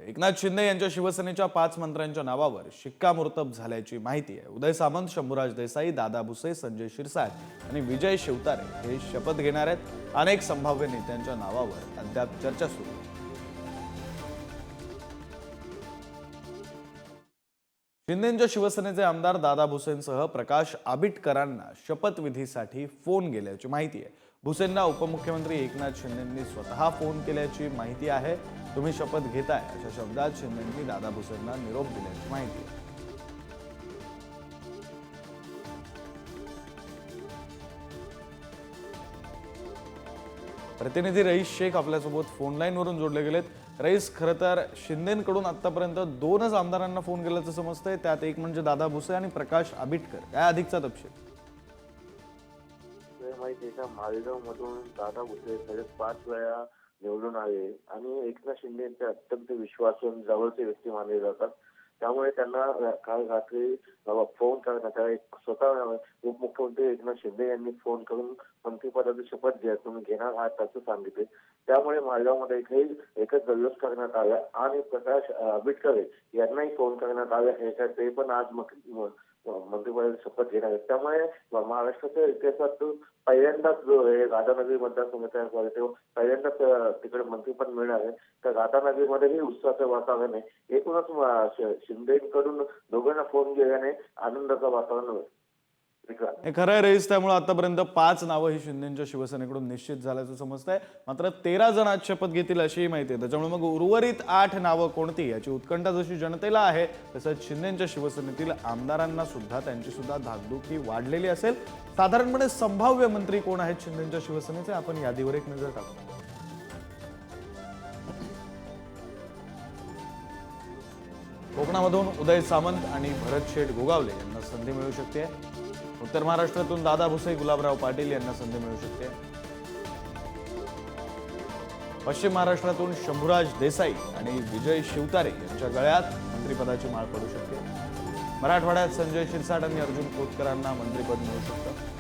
एकनाथ शिंदे यांच्या शिवसेनेच्या 5 मंत्र्यांच्या नावावर शिक्कामोर्तब झाल्याची माहिती आहे। उदय सामंत, शंभूराज देसाई, दादा भुसे, संजय शिरसाट आणि विजय शिवतारे हे शपथ घेणार आहेत। अनेक संभाव्य नेत्यांच्या नावावर अद्याप चर्चा सुरू आहे। शिंदेंच्या शिवसेनेचे आमदार दादा भुसेंसह प्रकाश आबिटकरांना शपथविधीसाठी फोन गेल्याची माहिती आहे। भुसेंना उपमुख्यमंत्री एकनाथ शिंदेंनी स्वतः फोन केल्याची माहिती आहे। तुम्ही शपथ घेताय अशा शब्दात शिंदेंनी दादा भुसेंना निरोप दिल्याची माहिती आहे। प्रतिनिधी रईस शेख आपल्यासोबत फोन लाईनवरून जोडले गेलेत। रईस, खरं तर शिंदेंकडून आतापर्यंत 2च आमदारांना फोन केल्याचं समजतंय, त्यात एक म्हणजे दादा भुसे आणि प्रकाश आबिटकर। काय अधिकचा तपशील? माहिती आहे का, मालेगाव मधून दादा भुसे सलग 5 वेळा निवडून आले आणि एकनाथ शिंदे यांचे अत्यंत विश्वासू जवळचे व्यक्ती मानले जातात। त्यामुळे त्यांना काल रात्री फोन करण्यात आला। स्वतः उपमुख्यमंत्री एकनाथ शिंदे यांनी फोन करून मंत्रिपदाची शपथ घ्या, तुम्ही घेणार आहात असं सांगितले। त्यामुळे मालेगावमध्ये एकच जल्लोष करण्यात आला आणि प्रकाश आबिटकर यांनाही फोन करण्यात आला। ते पण आज मंत्रिपदाची शपथ घेणार आहेत। त्यामुळे महाराष्ट्राच्या इतिहासात पहिल्यांदाच जो आहे राधानगरी मतदारसंघ तयार झाला, तेव्हा पहिल्यांदाच तिकडे मंत्रिपद मिळणार आहे। तर राधानगरीमध्येही उत्साहाचं वातावरण आहे। एकूणच शिंदेकडून दोघांना फोन गेल्याने आनंदाचं वातावरण आहे। हे खरं आहे रईस, त्यामुळे आतापर्यंत 5 नावं ही शिंदेंच्या शिवसेनेकडून निश्चित झाल्याचं समजतंय। मात्र 13 जण आज शपथ घेतील अशीही माहिती आहे। त्याच्यामुळे मग उर्वरित 8 नावं कोणती याची उत्कंठा जशी जनतेला आहे, तसंच शिंदेंच्या शिवसेनेतील आमदारांना सुद्धा त्यांची सुद्धा धाकधूक ही वाढलेली असेल। साधारणपणे संभाव्य मंत्री कोण आहेत शिंदेंच्या शिवसेनेचे, आपण यादीवर एक नजर टाकू। कोकणामधून उदय सामंत आणि भरत शेठ गोगावले यांना संधी मिळू शकते। उत्तर महाराष्ट्रातून दादा भुसे, गुलाबराव पाटील यांना संधी मिळू शकते। पश्चिम महाराष्ट्रातून शंभूराज देसाई आणि विजय शिवतारे यांच्या गळ्यात मंत्रिपदाची माळ पडू शकते। मराठवाड्यात संजय शिरसाट आणि अर्जुन खोतकरांना मंत्रिपद मिळू शकतं।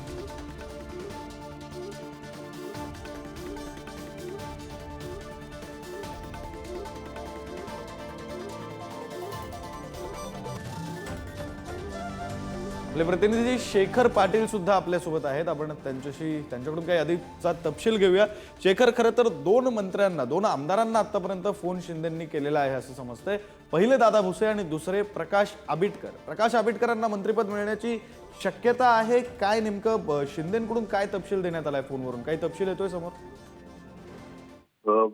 आपले प्रतिनिधी शेखर पाटील सुद्धा आपल्यासोबत आहेत। आपण त्यांच्याकडून काही अधिकचा तपशील घेऊया। शेखर, खरं तर 2 आमदारांना आतापर्यंत फोन शिंदेंनी केलेला आहे असं समजतंय। पहिले दादा भुसे आणि दुसरे प्रकाश आबिटकर। प्रकाश आबिटकरांना मंत्रिपद मिळण्याची शक्यता आहे काय? नेमकं शिंदेंकडून काय तपशील देण्यात आलाय फोनवरून? काही तपशील येतोय समोर?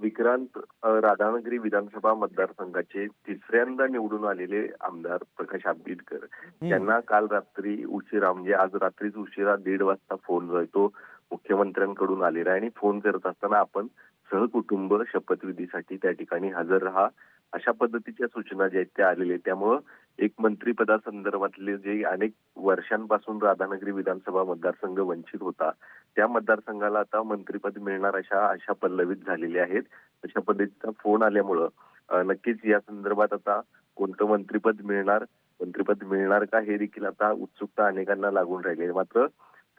विक्रांत, राधानगरी विधानसभा मतदारसंघाचे 3ऱ्यांदा निवडून आलेले आमदार प्रकाश आंबेडकर यांना काल रात्री उशिरा, म्हणजे आज रात्रीच उशिरा 1:30 वाजता फोन जो आहे तो मुख्यमंत्र्यांकडून आलेला आहे। आणि फोन करत असताना आपण सहकुटुंब शपथविधीसाठी त्या ठिकाणी हजर राहा अशा पद्धतीच्या सूचना ज्या आहेत त्या आलेल्या आहेत। त्यामुळं एक मंत्रिपदासंदर्भातले जे अनेक वर्षांपासून राधानगरी विधानसभा मतदारसंघ वंचित होता, त्या मतदारसंघाला आता मंत्रिपद मिळणार अशा पल्लवीत झालेले आहेत। अशा पद्धतीचा फोन आल्यामुळं नक्कीच या संदर्भात आता कोणतं मंत्रिपद मिळणार का हे देखील आता उत्सुकता अनेकांना लागून राहिली आहे। मात्र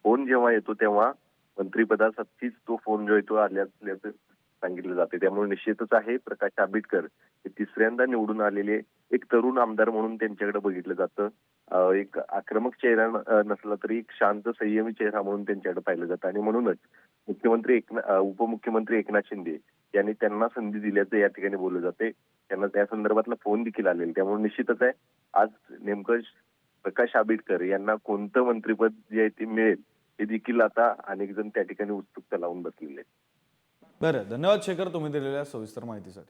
फोन जेव्हा येतो तेव्हा मंत्रिपदासाठीच तो फोन जो आहे तो आल्याचं सांगितलं जाते। त्यामुळे निश्चितच आहे प्रकाश आंबेडकर हे 3ऱ्यांदा निवडून आलेले एक तरुण आमदार म्हणून त्यांच्याकडे बघितलं जातं। एक आक्रमक चेहरा नसला तरी एक शांत संयमी चेहरा म्हणून त्यांच्याकडे पाहिलं जातं। आणि म्हणूनच उपमुख्यमंत्री एकनाथ शिंदे यांनी त्यांना संधी दिल्याचं या ठिकाणी बोललं जाते। त्यांना त्या संदर्भातला फोन देखील आलेला। त्यामुळे निश्चितच आहे आज नेमकं प्रकाश आंबेडकर यांना कोणतं मंत्रिपद जे आहे ते मिळेल हे देखील आता अनेक जण त्या ठिकाणी उत्सुकता लावून बसलेले आहेत। बरं, धन्यवाद शेखर तुम्ही दिलेल्या सविस्तर माहितीसाठी।